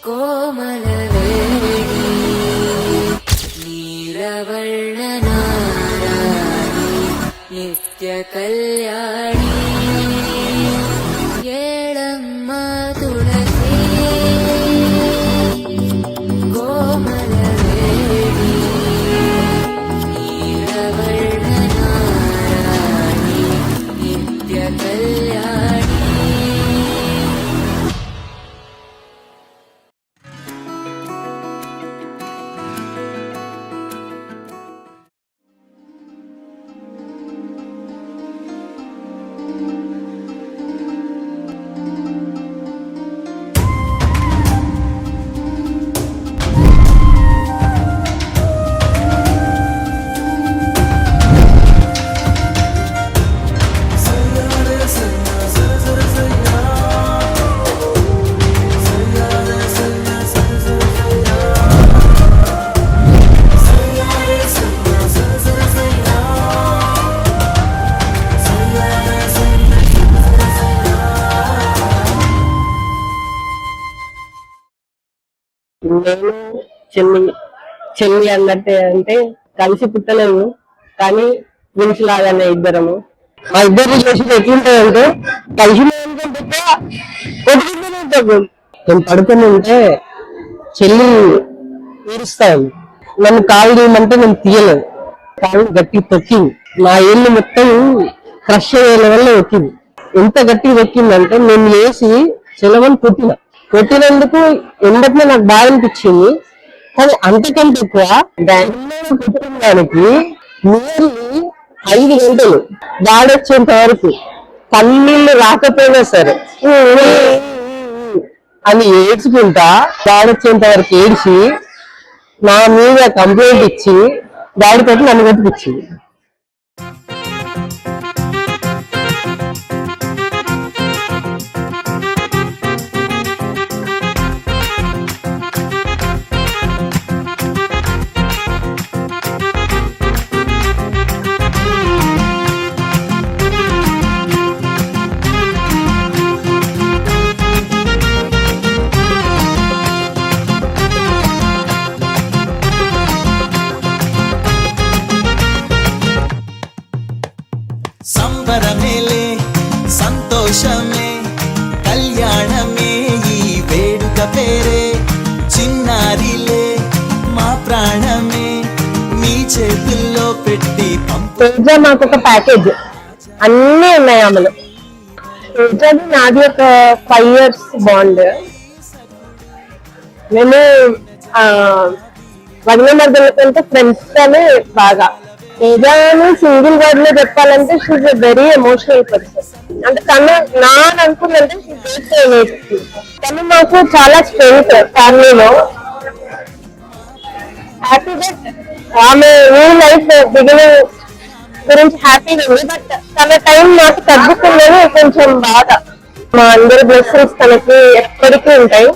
కోమలవేణి నీలవర్ణనారాణి నిత్య కళ్యాణి ఏళమ్మ తులసి కోమలవేణి నీలవర్ణనారాణి నిత్య కళ్యాణి. నేను చెల్లి అన్నట్టే, అంటే కలిసి పుట్టలేము కానీ ట్విన్స్ లాగానే ఇద్దరము. మా ఇద్దరు రిలేషన్ ఎట్లుంటాయంటే కలిసి నేను పడుకొని ఉంటే చెల్లి తీరుస్తాను, నన్ను కాలు తీయమంటే నేను తీయలేదు. కాలు గట్టి తొక్కింది, నా ఏళ్ళు మొత్తం క్రష్ అయ్యే లెవెల్లో తొక్కింది. ఎంత గట్టిగా తొక్కిందంటే నేను లేచి చెలవని కొట్టినందుకు ఎండట్లో నాకు బాగా అనిపించింది. కానీ అంతకంటే ఎక్కువ బ్యాంగ్లూరు కుటుంబానికి నియర్లీ 5 గంటలు వాడొచ్చేంత వరకు కన్నీళ్ళు రాకపోయినా సరే అని ఏడ్చుకుంటా వాడొచ్చేంత వరకు ఏడ్చి నా మీద కంప్లైంట్ ఇచ్చి డాడీతో నన్ను కొట్టిపించింది. సంబరమేలే సంతోషమే కళ్యాణమే ఈ వేడుక పేరే చిన్నారిలే మా ప్రాణమే మీ చేతుల్లో పెట్టి తేజ మాకు ఒక ప్యాకేజ్ అన్నీ ఉన్నాయి అమలు. తేజది నాది ఒక 5 years బాండ్. మేము వదిన మధ్యలో కంటే ఫ్రెండ్స్ అని బాగా. తేజాని సింగిల్ వర్డ్ లో చెప్పాలంటే she's a very emotional person. అంటే తను నా అనుకుందంటే తను మాకు చాలా స్ట్రెంగ్త్ ఫ్యామిలీలో. హ్యాపీ దట్ ఆమె ఈ లైఫ్ బిగినింగ్ గురించి హ్యాపీగా ఉంది. బట్ తన టైం నాకు తగ్గుతున్నది కొంచెం బాధ. మా అందరి బ్లెస్సింగ్స్ తనకి ఎప్పటికీ ఉంటాయి.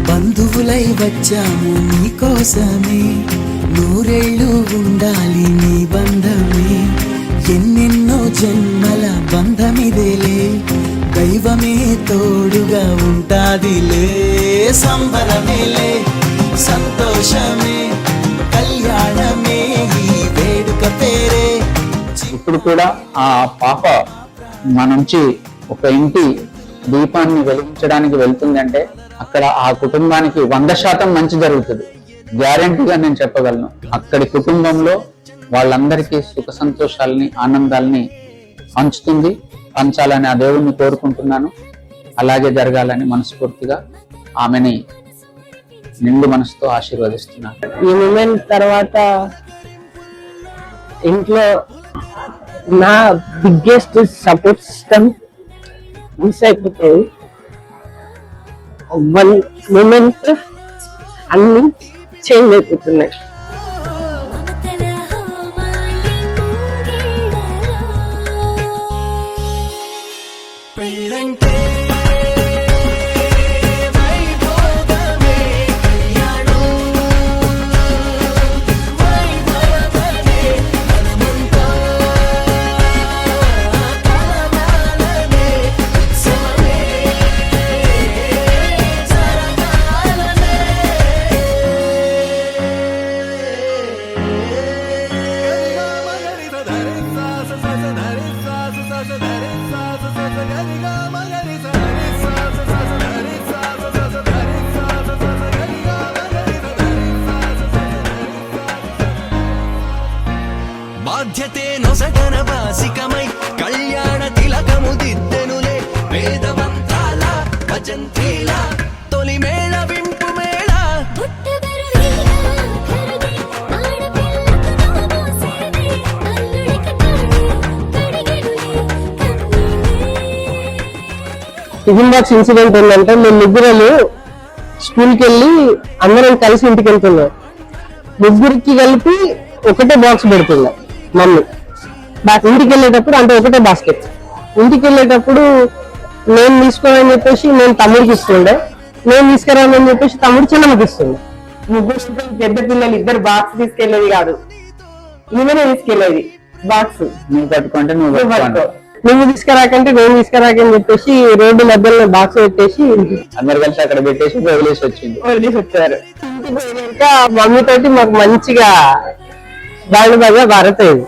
బంధువులై వచ్చాము నీకోసమే, నూరేళ్ళు ఉండాలి నీ బంధమే. ఎన్నెన్నో జన్మల బంధమిదేలే, దైవమే తోడుగా ఉంటాదిలే. సంబరమేలే సంతోషమే కళ్యాణమే ఈ వేడుక పేరే. ఇప్పుడు కూడా ఆ పాప మా నుంచి ఒక ఇంటి దీపాన్ని వెలిగించడానికి వెళ్తుందంటే అక్కడ ఆ కుటుంబానికి 100% మంచి జరుగుతుంది. గ్యారెంటీగా నేను చెప్పగలను. అక్కడి కుటుంబంలో వాళ్ళందరికీ సుఖ సంతోషాలని ఆనందాలని పంచుతుంది, పంచాలని ఆ దేవుణ్ణి కోరుకుంటున్నాను. అలాగే జరగాలని మనస్ఫూర్తిగా ఆమెని నిండు మనసుతో ఆశీర్వదిస్తున్నాను. ఈ మూమెంట్ తర్వాత ఇంట్లో నా బిగ్గెస్ట్ సపోర్ట్ సిస్టమ్ మిస్ అయిపోతే వన్ మూమెంట్ అన్ని చేంజ్ అయిపోతున్నాయి. మమతల హోమాలి ముంగిడలో పెళ్ళంటే వైభోగమే కళ్యాణం వైభవమే మనమంతా కలవాలనే ఉత్సవమే బాధ్యతే నొసటన బాసికమై కళ్యాణ తిలకము దిద్దెనులే వేదవంతాల భజంత్రీల తొలి మేళ వింపు మేళ పుట్టబరు వీరా కరుదే ఆడపిల్లకు నోమోసేదే అల్లుడికి కడిగెనులే కన్నీలే. టిఫిన్ బాక్స్ ఇన్సిడెంట్ ఏంటంటే మేము ముగ్గురము స్కూల్కి వెళ్ళి అందరం కలిసి ఇంటికి వెళ్తున్నాం. ముగ్గురికి కలిపి ఒకటే బాక్స్ పెడుతున్నాం మమ్మీ. ఇంటికి వెళ్ళేటప్పుడు అంటే ఒకటే బాస్కెట్. ఇంటికి వెళ్ళేటప్పుడు నేను తీసుకోవాలని చెప్పేసి నేను తమ్ముడికి ఇస్తుండే, నేను తీసుకురామని చెప్పేసి తమ్ముడు చిన్నమ్మకి ఇస్తుండే. ముగ్గురు పెద్ద పిల్లలు ఇద్దరు బాక్స్ తీసుకెళ్లేది కాదు, ఈమెనే తీసుకెళ్లేది బాక్స్. నువ్వు పట్టుకుంటే నువ్వు పట్టుకో. నువ్వు తీసుకురాకంటే నేను తీసుకురాకని చెప్పేసి రోడ్డు మధ్యలో బాక్స్ పెట్టేసి అందరు కలిసి అక్కడ పెట్టేసి వదిలేసి వచ్చింది. వదిలేసి వచ్చారు. ఇంటికి పోయినాక మమ్మీ తోటి మాకు మంచిగా బాగా భారత్ అయింది.